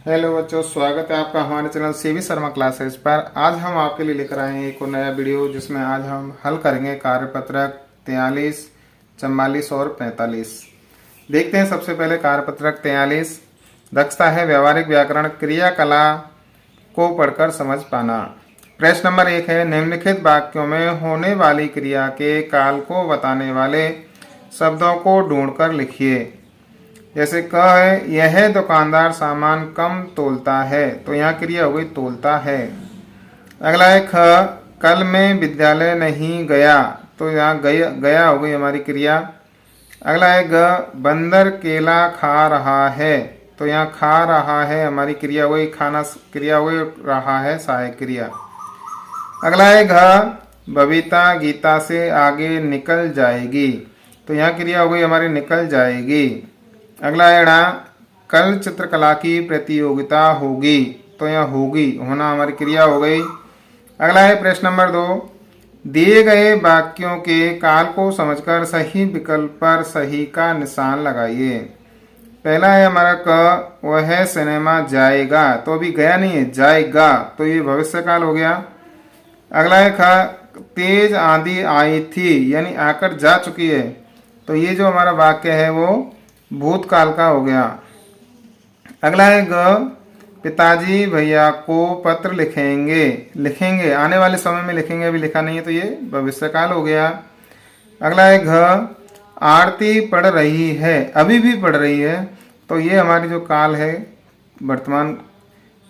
Hello बच्चों, स्वागत है आपका हमारे चैनल सीवी शर्मा क्लासेस पर। आज हम आपके लिए लेकर आए हैं एक और नया वीडियो जिसमें आज हम हल करेंगे कार्यपत्रक 43, 44 और 45। देखते हैं सबसे पहले कार्यपत्रक 43। दक्षता है व्यवहारिक व्याकरण क्रियाकला को पढ़कर समझ पाना। प्रश्न नंबर 1 है, निम्नलिखित वाक्यों में होने वाली क्रिया के काल को बताने वाले शब्दों को ढूंढकर लिखिए। जैसे क है, यह दुकानदार सामान कम तोलता है, तो यहाँ क्रिया हो गई तोलता है। अगला है ख, कल मैं विद्यालय नहीं गया, तो यहाँ गया हो गई हमारी क्रिया। अगला है ग, बंदर केला खा रहा है, तो यहाँ खा रहा है हमारी क्रिया हो गई, खाना क्रिया हो गई, रहा है सहायक क्रिया। अगला है घ, बबीता गीता से आगे निकल जाएगी, तो यहाँ क्रिया हो गई हमारी निकल जाएगी। अगला है णा, कल चित्रकला की प्रतियोगिता होगी, तो यहाँ होगी होना हमारी क्रिया हो गई। अगला है प्रश्न नंबर 2, दिए गए वाक्यों के काल को समझकर सही विकल्प पर सही का निशान लगाइए। पहला है हमारा क, वह सिनेमा जाएगा, तो अभी गया नहीं है, जाएगा, तो ये भविष्य काल हो गया। अगला है ख, तेज आंधी आई थी, यानी आकर जा चुकी है, तो ये जो हमारा वाक्य है वो भूतकाल का हो गया। अगला है ग, पिताजी भैया को पत्र लिखेंगे आने वाले समय में लिखेंगे, अभी लिखा नहीं है, तो ये भविष्यकाल हो गया। अगला है घ, आरती पढ़ रही है, अभी भी पढ़ रही है, तो ये हमारी जो काल है वर्तमान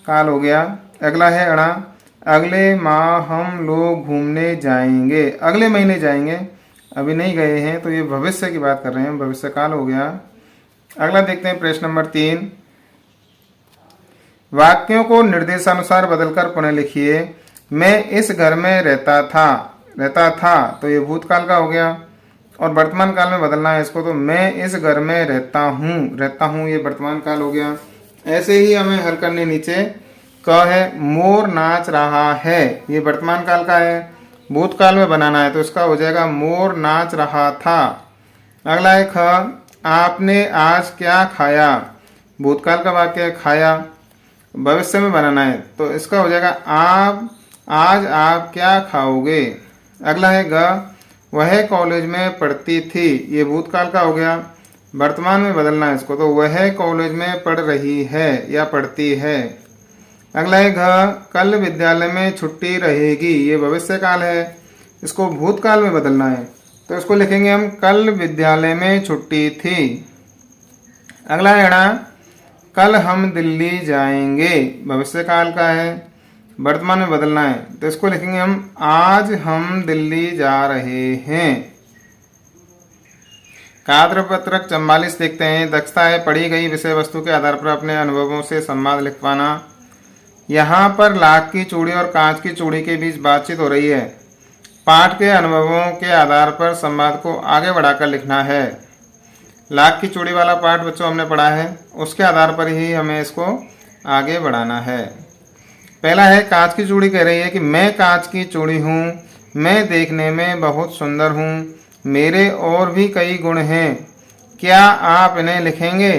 काल हो गया। अगला है अणा, अगले माह हम लोग घूमने जाएंगे, अगले महीने जाएंगे, अभी नहीं गए हैं, तो ये भविष्य की बात कर रहे हैं, भविष्यकाल हो गया। अगला देखते हैं प्रश्न नंबर 3, वाक्यों को निर्देशानुसार बदलकर पुनः लिखिए। मैं इस घर में रहता था, तो ये भूतकाल का हो गया, और वर्तमान काल में बदलना है इसको, तो मैं इस घर में रहता हूँ, ये वर्तमान काल हो गया। ऐसे ही हमें हल करने नीचे क है, मोर नाच रहा है, ये वर्तमान काल का है, भूतकाल में बनाना है, तो इसका हो जाएगा मोर नाच रहा था। अगला है ख, आपने आज क्या खाया, भूतकाल का वाक्य है खाया, भविष्य में बनाना है, तो इसका हो जाएगा आज आप क्या खाओगे। अगला है ग, वह कॉलेज में पढ़ती थी, ये भूतकाल का हो गया, वर्तमान में बदलना है इसको, तो वह कॉलेज में पढ़ रही है या पढ़ती है। अगला है घ, कल विद्यालय में छुट्टी रहेगी, ये भविष्य काल है, इसको भूतकाल में बदलना है, तो इसको लिखेंगे हम कल विद्यालय में छुट्टी थी। अगला है णा, कल हम दिल्ली जाएंगे, भविष्य काल का है, वर्तमान में बदलना है, तो इसको लिखेंगे हम आज हम दिल्ली जा रहे हैं। कार्यपत्रक 44 देखते हैं। दक्षता है पढ़ी गई विषय वस्तु के आधार पर अपने अनुभवों से संवाद लिख पाना। यहाँ पर लाख की चूड़ी और कांच की चूड़ी के बीच बातचीत हो रही है। पाठ के अनुभवों के आधार पर संवाद को आगे बढ़ाकर लिखना है। लाख की चूड़ी वाला पाठ बच्चों हमने पढ़ा है, उसके आधार पर ही हमें इसको आगे बढ़ाना है। पहला है, कांच की चूड़ी कह रही है कि मैं कांच की चूड़ी हूँ, मैं देखने में बहुत सुंदर हूँ, मेरे और भी कई गुण हैं, क्या आप इन्हें लिखेंगे।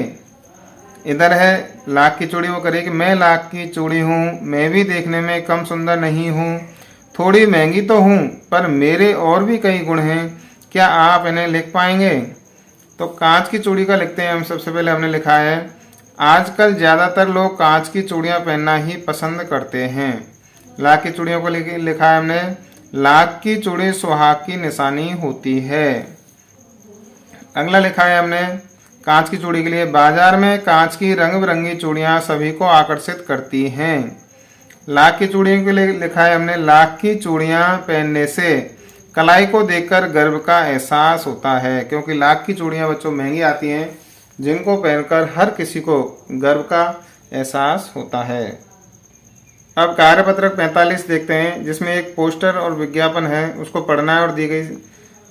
इधर है लाख की चूड़ी, वो करे कि मैं लाख की चूड़ी हूँ, मैं भी देखने में कम सुंदर नहीं हूँ, थोड़ी महंगी तो हूँ, पर मेरे और भी कई गुण हैं, क्या आप इन्हें लिख पाएंगे। तो कांच की चूड़ी का लिखते हैं हम। सबसे पहले हमने लिखा है, आजकल ज़्यादातर लोग कांच की चूड़ियाँ पहनना ही पसंद करते हैं। लाख की चूड़ियों को लिखा है हमने, लाख की चूड़ी सुहाग की निशानी होती है। अगला लिखा है हमने कांच की चूड़ी के लिए, बाजार में कांच की रंग बिरंगी चूड़ियाँ सभी को आकर्षित करती हैं। लाख की चूड़ियों के लिए लिखा है हमने, लाख की चूड़ियाँ पहनने से कलाई को देखकर गर्व का एहसास होता है, क्योंकि लाख की चूड़ियाँ बच्चों महंगी आती हैं, जिनको पहनकर हर किसी को गर्व का एहसास होता है। अब कार्यपत्रक 45 देखते हैं, जिसमें एक पोस्टर और विज्ञापन है, उसको पढ़ना है और दी गई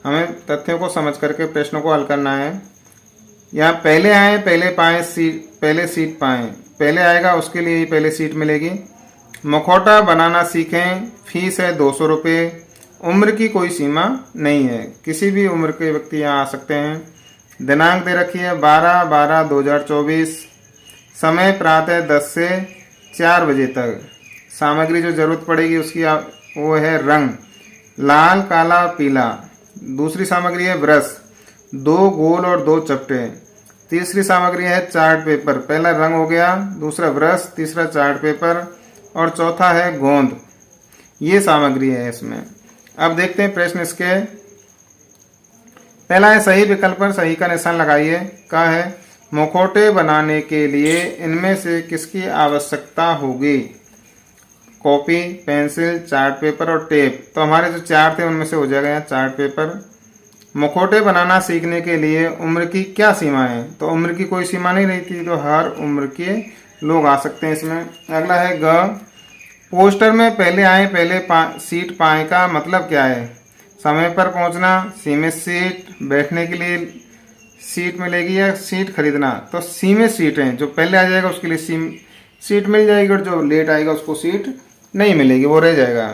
हमें तथ्यों को समझ करके प्रश्नों को हल करना है। यहाँ पहले आए पहले पाएँ पहले सीट पाएँ, पहले आएगा उसके लिए ही पहले सीट मिलेगी। मुखौटा बनाना सीखें, फीस है 200 रुपये, उम्र की कोई सीमा नहीं है, किसी भी उम्र के व्यक्ति यहाँ आ सकते हैं। दिनांक दे रखी है 12/12/2024। समय प्रातः 10 से 4 बजे तक। सामग्री जो जरूरत पड़ेगी उसकी वो है रंग, लाल, काला और पीला। दूसरी सामग्री है ब्रश, 2 गोल और 2 चपटे। तीसरी सामग्री है चार्ट पेपर। पहला रंग हो गया, दूसरा ब्रश, तीसरा चार्ट पेपर और चौथा है गोंद। ये सामग्री है इसमें। अब देखते हैं प्रश्न इसके। पहला है सही विकल्प पर सही का निशान लगाइए। क्या है? मुखौटे बनाने के लिए इनमें से किसकी आवश्यकता होगी? कॉपी, पेंसिल, चार्ट पेपर और टेप। तो हमारे जो चार थे उनमें से हो जाएगा यहाँ चार्ट पेपर। मुखौटे बनाना सीखने के लिए उम्र की क्या सीमा है? तो उम्र की कोई सीमा नहीं रहती, तो हर उम्र के लोग आ सकते हैं इसमें। अगला है ग, पोस्टर में पहले आए पहले सीट पाए का मतलब क्या है? समय पर पहुंचना, सीमित सीट, बैठने के लिए सीट मिलेगी या सीट खरीदना। तो सीमित सीट है, जो पहले आ जाएगा उसके लिए सीट मिल जाएगी और जो लेट आएगा उसको सीट नहीं मिलेगी, वो रह जाएगा।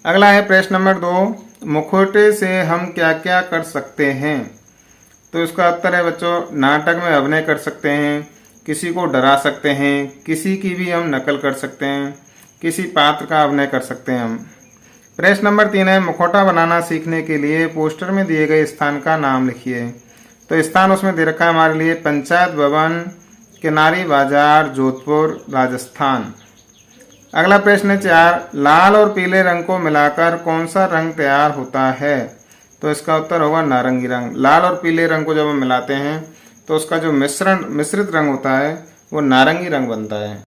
अगला है प्रश्न नंबर 2, मुखौटे से हम क्या क्या कर सकते हैं? तो इसका उत्तर है बच्चों, नाटक में अभिनय कर सकते हैं, किसी को डरा सकते हैं, किसी की भी हम नकल कर सकते हैं, किसी पात्र का अभिनय कर सकते हैं हम। प्रश्न नंबर 3 है, मुखौटा बनाना सीखने के लिए पोस्टर में दिए गए स्थान का नाम लिखिए। तो स्थान उसमें दे रखा है हमारे लिए पंचायत भवन, किनारी बाजार, जोधपुर, राजस्थान। अगला प्रश्न है 4, लाल और पीले रंग को मिलाकर कौन सा रंग तैयार होता है? तो इसका उत्तर होगा नारंगी रंग। लाल और पीले रंग को जब हम मिलाते हैं तो उसका जो मिश्रित रंग होता है वो नारंगी रंग बनता है।